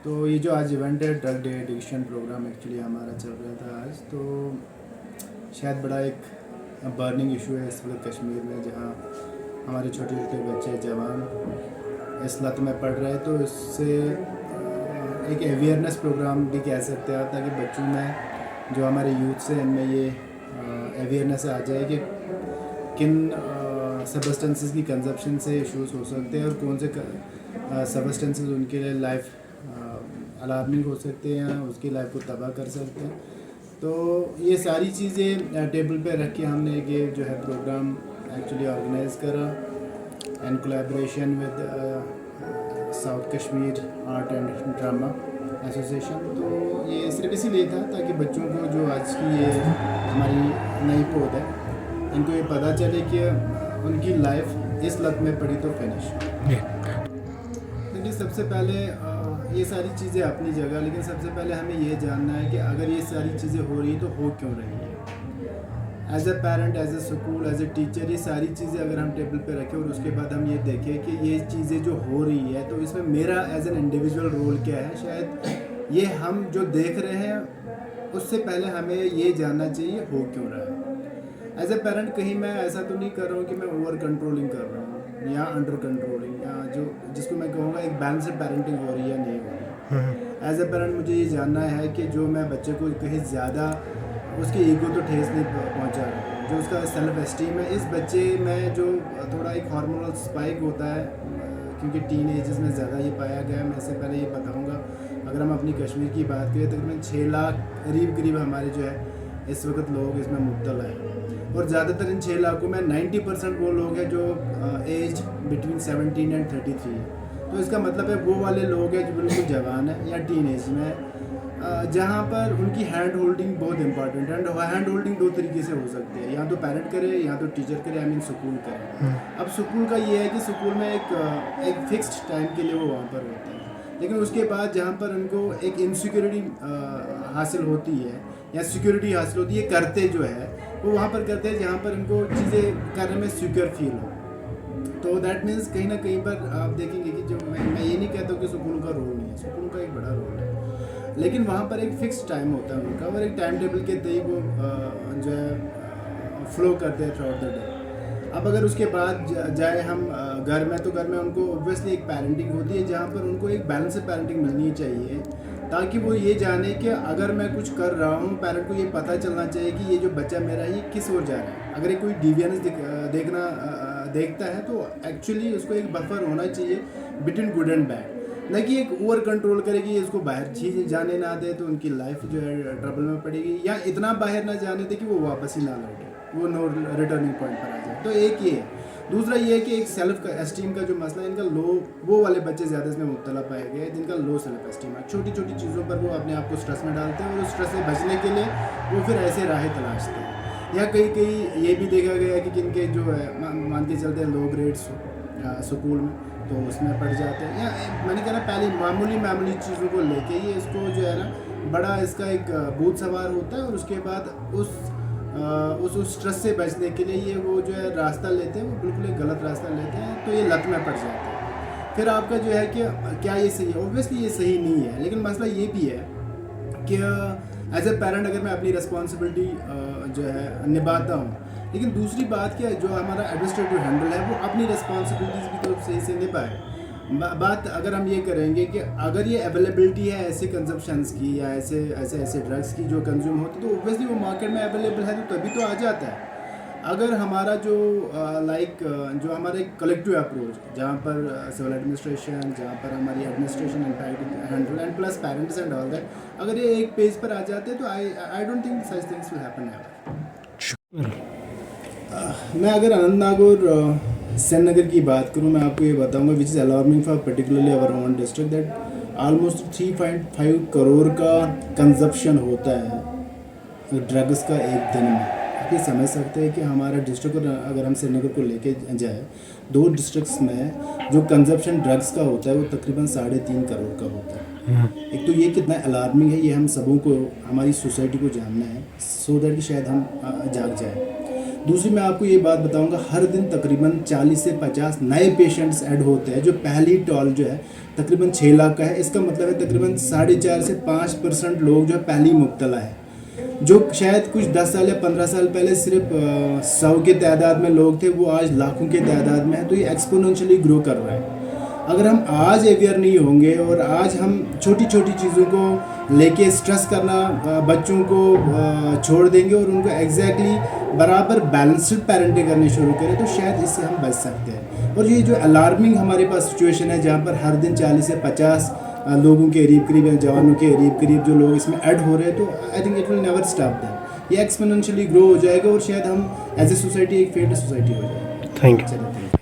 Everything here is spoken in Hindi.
तो ये जो आज इवेंट है drug day addiction programme actually हमारा चल रहा था आज, तो शायद बड़ा एक बर्निंग इशू है इस वक्त कश्मीर में, जहाँ हमारे छोटे छोटे बच्चे जवान इस लत में पड़ रहे हैं। तो इससे एक अवेयरनेस प्रोग्राम भी कह सकते हैं, ताकि बच्चों में जो हमारे यूथ से इनमें ये अवेयरनेस आ जाए कि किन सबस्टेंसेस की कंजप्शन से इश्यूज़ हो सकते हैं और कौन से सबस्टेंसेस उनके लिए लाइफ अलार्मिंग हो सकते हैं, उसकी लाइफ को तबाह कर सकते हैं। तो ये सारी चीज़ें टेबल पे रख के हमने ये जो है प्रोग्राम एक्चुअली ऑर्गेनाइज करा in collaboration with south Kashmir art and drama association. तो ये सिर्फ इसीलिए था ताकि बच्चों को जो आज की ये हमारी नई पौध है, इनको ये पता चले कि उनकी लाइफ इस लत में पड़ी तो फिनिश। देखिए, सबसे पहले ये सारी चीज़ें अपनी जगह, लेकिन सबसे पहले हमें ये जानना है कि अगर ये सारी चीज़ें हो रही है तो हो क्यों रही है। As a parent, as a school, as a teacher, ये सारी चीज़ें अगर हम टेबल पे रखें और उसके बाद हम ये देखें कि ये चीज़ें जो हो रही है तो इसमें मेरा एज एन इंडिविजुअल रोल क्या है, शायद ये हम जो देख रहे हैं उससे पहले हमें ये जानना चाहिए हो क्यों रहा है। एज ए पेरेंट कहीं मैं ऐसा तो नहीं कर रहा हूँ कि मैं ओवर कंट्रोलिंग कर रहा हूँ या अंडर कंट्रोलिंग, या जो जिसको मैं कहूँगा एक बैलेंस्ड पेरेंटिंग हो रही है नहीं हो रही। एज ए पेरेंट मुझे ये जानना है कि जो मैं बच्चे को कहीं ज़्यादा उसकी ईगो तो ठेस नहीं पहुँचा रहा हूँ, जो उसका सेल्फ एस्टीम है इस बच्चे में जो थोड़ा एक हार्मोनल स्पाइक होता है, क्योंकि टीन एजेस में ज़्यादा ये पाया गया है। मैं इससे पहले ये बताऊँगा, अगर हम अपनी कश्मीर की बात करें तो तकरीबन 6 लाख करीब हमारे जो है इस वक्त लोग इसमें मुब्तला हैं, और ज़्यादातर इन 6 लाखों में 90% वो लोग हैं जो एज बिटवीन 17 एंड 33 है। तो इसका मतलब है वो वाले लोग हैं जो बिल्कुल जवान है या टीन एज में है, जहाँ पर उनकी हैंड होल्डिंग बहुत इंपॉर्टेंट है। एंड हैंड होल्डिंग 2 तरीके से हो सकती है, या तो पेरेंट करे या तो टीचर करे, आई मीन स्कूल करे। अब स्कूल का ये है कि स्कूल में एक फिक्स्ड टाइम के लिए वो वहाँ पर होते हैं, लेकिन उसके बाद जहाँ पर उनको एक इनसिक्योरिटी हासिल होती है या सिक्योरिटी हासिल होती है, करते जो है वो वहाँ पर करते हैं जहाँ पर उनको चीज़ें करने में सिक्योर फील हो। तो दैट मीन्स कहीं ना कहीं पर आप देखेंगे कि जो मैं ये नहीं कहता हूँ कि स्कूल का रोल नहीं है, स्कूल का एक बड़ा रोल है, लेकिन वहाँ पर एक फिक्स टाइम होता है उनका और एक टाइम टेबल के तहत वो जो है फ्लो करते हैं थ्रू आउट द डे। अब अगर उसके बाद जाए हम घर में, तो घर में उनको ऑब्वियसली एक पेरेंटिंग होती है जहाँ पर उनको एक बैलेंस पेरेंटिंग मिलनी चाहिए, ताकि वो ये जाने कि अगर मैं कुछ कर रहा हूँ, पेरेंट को ये पता चलना चाहिए कि ये जो बच्चा मेरा है ये किस ओर जा रहा है। अगर ये कोई डिविएंस देखता है तो एक्चुअली उसको एक बफर होना चाहिए बिटवीन गुड एंड बैड, न कि एक ओवर कंट्रोल करेगी, इसको बाहर चीज जाने ना दे तो उनकी लाइफ जो है ट्रबल में पड़ेगी, या इतना बाहर ना जाने दे कि वो वापस ही ना लौटे, वो नो रिटर्निंग पॉइंट पर आ जाए। तो एक ये है। दूसरा ये है कि एक सेल्फ एस्टीम का जो मसला है, इनका लो, वो वाले बच्चे ज़्यादा इसमें मुब्तला पाए गए जिनका लो सेल्फ एस्टीम है। छोटी छोटी चीज़ों पर वो अपने आप को स्ट्रेस में डालते हैं और उस स्ट्रेस से बचने के लिए वो फिर ऐसे राहें तलाशते हैं। या कई ये भी देखा गया है कि जिनके जो है मान के चलते हैं लो ग्रेड्स स्कूल में, तो उसमें पड़ जाते हैं, या मैंने कहा पहले मामूली चीज़ों को लेके ही इसको जो है ना बड़ा इसका एक भूत सवार होता है, और उसके बाद उस स्ट्रेस से बचने के लिए ये वो जो है रास्ता लेते हैं, वो बिल्कुल एक गलत रास्ता लेते हैं, तो ये लत में पड़ जाते हैं। फिर आपका जो है कि क्या ये सही है? ऑब्वियसली ये सही नहीं है, लेकिन मसला ये भी है कि एज ए पेरेंट अगर मैं अपनी रिस्पॉन्सिबिलिटी जो है निभाता हूँ, लेकिन दूसरी बात क्या है, जो हमारा एडमिनिस्ट्रेटिव हैंडल है वो अपनी रिस्पॉन्सिबिलिटीज़ भी तो सही से निभाए। बात अगर हम ये करेंगे कि अगर ये अवेलेबिलिटी है ऐसे कंजप्शंस की या ऐसे ड्रग्स की जो कंज्यूम होती है, तो ऑब्वियसली वो मार्केट में अवेलेबल है तो तभी तो आ जाता है। अगर हमारा जो जो हमारा एक कलेक्टिव अप्रोच, जहाँ पर सिविल एडमिनिस्ट्रेशन, जहाँ पर हमारी administration handle and plus parents and all that, अगर ये एक पेज पर आ जाते हैं तो I don't think such things will happen ever. मैं अगर अनंतनाग और सेन नगर की बात करूं, मैं आपको ये बताऊंगा which is alarming for particularly our own district, that almost 3.5 crore का कंजप्शन होता है ड्रग्स का एक दिन में। आप ये समझ सकते हैं कि हमारा डिस्ट्रिक्ट, अगर हम श्रीनगर को लेके जाए, 2 डिस्ट्रिक्ट्स में जो कंजप्शन ड्रग्स का होता है वो तकरीबन 3.5 करोड़ का होता है। एक तो ये कितना अलार्मिंग है, ये हम सबों को, हमारी सोसाइटी को जानना है, सो दैट कि शायद हम जाग जाए। दूसरी मैं आपको ये बात बताऊंगा, हर दिन तकरीबन 40 से 50 नए पेशेंट्स ऐड होते हैं, जो पहली टॉल जो है तकरीबन 6 लाख का है। इसका मतलब है तकरीबन 4.5 से 5% लोग जो है पहली मुब्तला है, जो शायद कुछ 10 साल या 15 साल पहले सिर्फ 100 के तादाद में लोग थे, वो आज लाखों के तादाद में है। तो ये एक्सपोनेंशियली ग्रो कर रहा है। अगर हम आज अवेयर नहीं होंगे और आज हम छोटी छोटी चीज़ों को लेके स्ट्रेस करना बच्चों को छोड़ देंगे और उनको एग्जैक्टली बराबर बैलेंस्ड पेरेंटिंग करनी शुरू करें, तो शायद इससे हम बच सकते हैं। और ये जो अलार्मिंग हमारे पास सिचुएशन है, जहाँ पर हर दिन 40 से 50 लोगों के करीब या जवानों के करीब जो लोग इसमें ऐड हो रहे हैं, तो I think it will never stop that. ये एक्सपोनेंशियली ग्रो हो जाएगा और शायद हम एज ए सोसाइटी एक फेल्ड सोसाइटी हो जाएगी। Thank you.